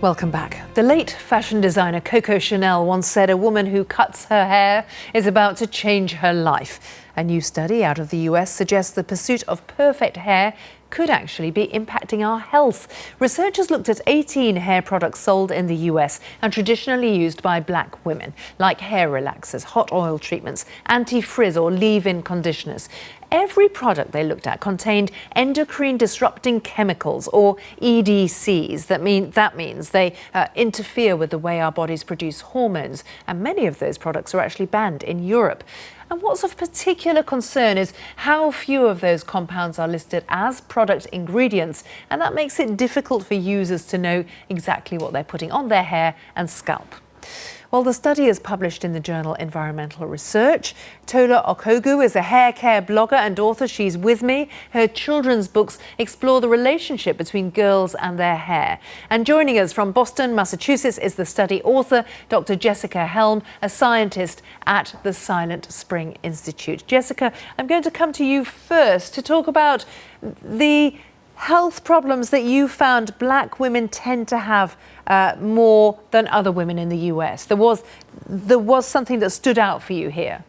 Welcome back. The late fashion designer Coco Chanel once said a woman who cuts her hair is about to change her life. A new study out of the US suggests the pursuit of perfect hair could actually be impacting our health. Researchers looked at 18 hair products sold in the US and traditionally used by black women, like hair relaxers, hot oil treatments, anti-frizz or leave-in conditioners. Every product they looked at contained endocrine disrupting chemicals, or EDCs. That means they interfere with the way our bodies produce hormones, and many of those products are actually banned in Europe. And what's of particular concern is how few of those compounds are listed as product ingredients, and that makes it difficult for users to know exactly what they're putting on their hair and scalp. Well, the study is published in the journal Environmental Research. Tola Okogu is a hair care blogger and author. She's with me. Her children's books explore the relationship between girls and their hair. And joining us from Boston, Massachusetts, is the study author, Dr. Jessica Helm, a scientist at the Silent Spring Institute. Jessica, I'm going to come to you first to talk about the health problems that you found black women tend to have more than other women in the US. There was something that stood out for you here.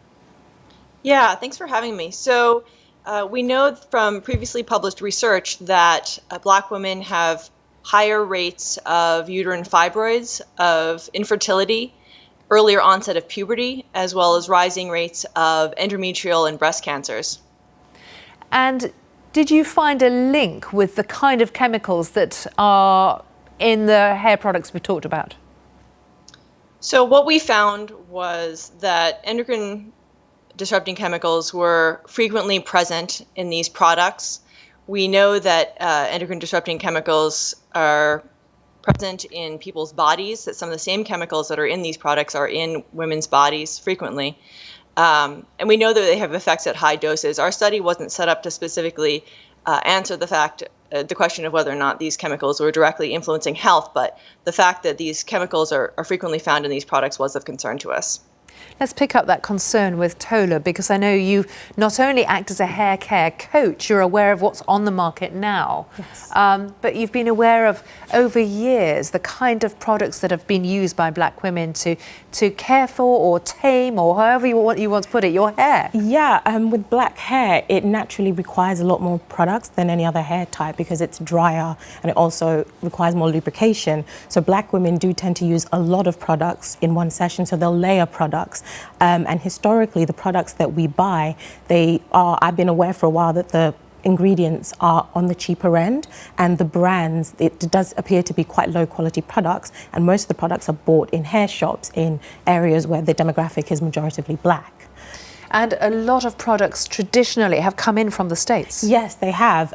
Yeah, thanks for having me. So we know from previously published research that black women have higher rates of uterine fibroids, of infertility, earlier onset of puberty, as well as rising rates of endometrial and breast cancers. And did you find a link with the kind of chemicals that are in the hair products we talked about? So what we found was that endocrine disrupting chemicals were frequently present in these products. We know that endocrine disrupting chemicals are present in people's bodies, that some of the same chemicals that are in these products are in women's bodies frequently. And we know that they have effects at high doses. Our study wasn't set up to specifically answer the question of whether or not these chemicals were directly influencing health, but the fact that these chemicals are frequently found in these products was of concern to us. Let's pick up that concern with Tola, because I know you not only act as a hair care coach, you're aware of what's on the market now. Yes. But you've been aware of, over years, the kind of products that have been used by black women to care for or tame, or however you want to put it, your hair. Yeah, with black hair, it naturally requires a lot more products than any other hair type because it's drier and it also requires more lubrication. So black women do tend to use a lot of products in one session, so they'll layer products. And historically, the products that we buy, I've been aware for a while that the ingredients are on the cheaper end, and the brands, it does appear to be quite low quality products, and most of the products are bought in hair shops in areas where the demographic is majoritively black. And a lot of products traditionally have come in from the States. Yes, they have.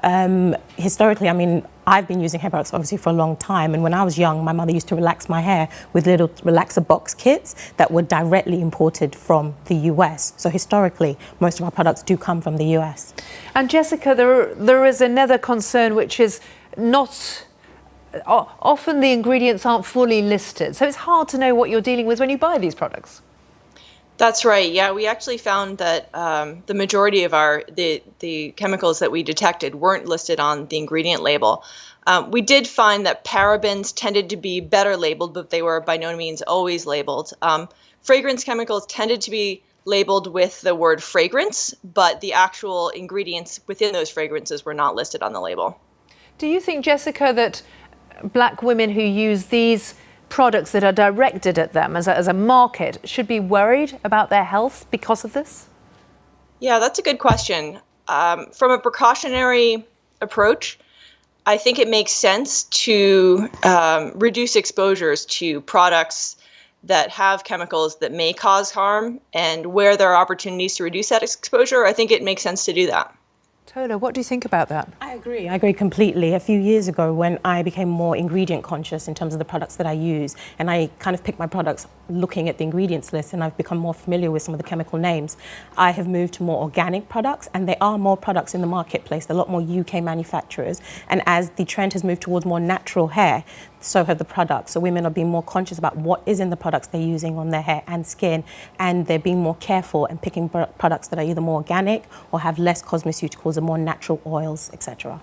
Historically, I mean, I've been using hair products obviously for a long time, and when I was young, my mother used to relax my hair with little relaxer box kits that were directly imported from the US. So historically, most of our products do come from the US. And Jessica, there is another concern, which is often the ingredients aren't fully listed, so it's hard to know what you're dealing with when you buy these products. That's right. Yeah, we actually found that the majority of the chemicals that we detected weren't listed on the ingredient label. We did find that parabens tended to be better labeled, but they were by no means always labeled. Fragrance chemicals tended to be labeled with the word fragrance, but the actual ingredients within those fragrances were not listed on the label. Do you think, Jessica, that black women who use these products that are directed at them as a market should be worried about their health because of this? Yeah, that's a good question. From a precautionary approach, I think it makes sense to reduce exposures to products that have chemicals that may cause harm, and where there are opportunities to reduce that exposure, I think it makes sense to do that. Tola, what do you think about that? I agree completely. A few years ago, when I became more ingredient conscious in terms of the products that I use, and I kind of picked my products looking at the ingredients list, and I've become more familiar with some of the chemical names, I have moved to more organic products, and there are more products in the marketplace. There are a lot more UK manufacturers, and as the trend has moved towards more natural hair, so have the products. So women are being more conscious about what is in the products they're using on their hair and skin, and they're being more careful and picking products that are either more organic or have less cosmeceuticals and more natural oils, etc.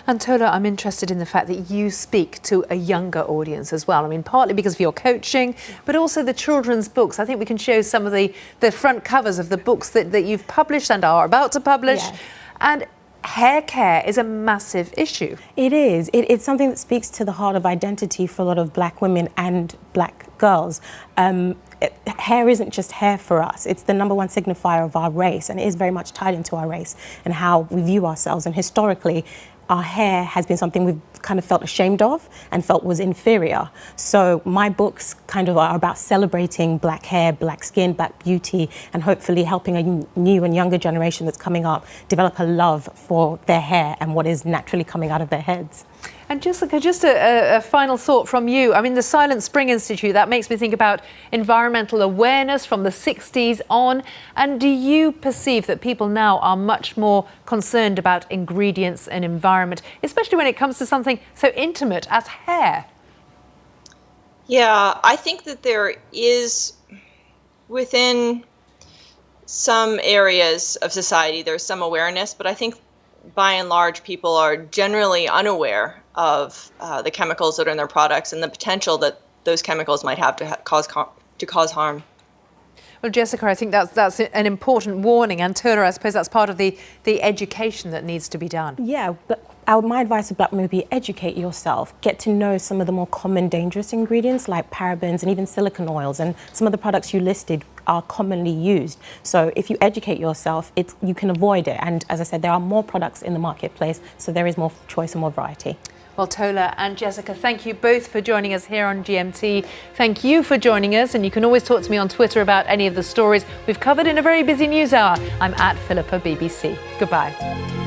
And Tola, I'm interested in the fact that you speak to a younger audience as well. I mean, partly because of your coaching, but also the children's books. I think we can show some of the front covers of the books that you've published and are about to publish. Yes. And hair care is a massive issue. It is. It's something that speaks to the heart of identity for a lot of black women and black girls. Hair isn't just hair for us. It's the #1 signifier of our race, and it is very much tied into our race and how we view ourselves. And historically, our hair has been something we've kind of felt ashamed of and felt was inferior. So my books kind of are about celebrating black hair, black skin, black beauty, and hopefully helping a new and younger generation that's coming up develop a love for their hair and what is naturally coming out of their heads. And Jessica, just a final thought from you. I mean, the Silent Spring Institute, that makes me think about environmental awareness from the 60s on. And do you perceive that people now are much more concerned about ingredients and environment, especially when it comes to something so intimate as hair? Yeah, I think that there is, within some areas of society, there's some awareness, but I think by and large, people are generally unaware of the chemicals that are in their products and the potential that those chemicals might have to cause harm. Well, Jessica, I think that's an important warning, and Tola, I suppose that's part of the education that needs to be done. Yeah, but my advice to black women would be educate yourself, get to know some of the more common dangerous ingredients like parabens and even silicone oils, and some of the products you listed are commonly used. So if you educate yourself, you can avoid it. And as I said, there are more products in the marketplace, so there is more choice and more variety. Well, Tola and Jessica, thank you both for joining us here on GMT. Thank you for joining us, and you can always talk to me on Twitter about any of the stories we've covered in a very busy news hour. I'm at Philippa BBC. Goodbye.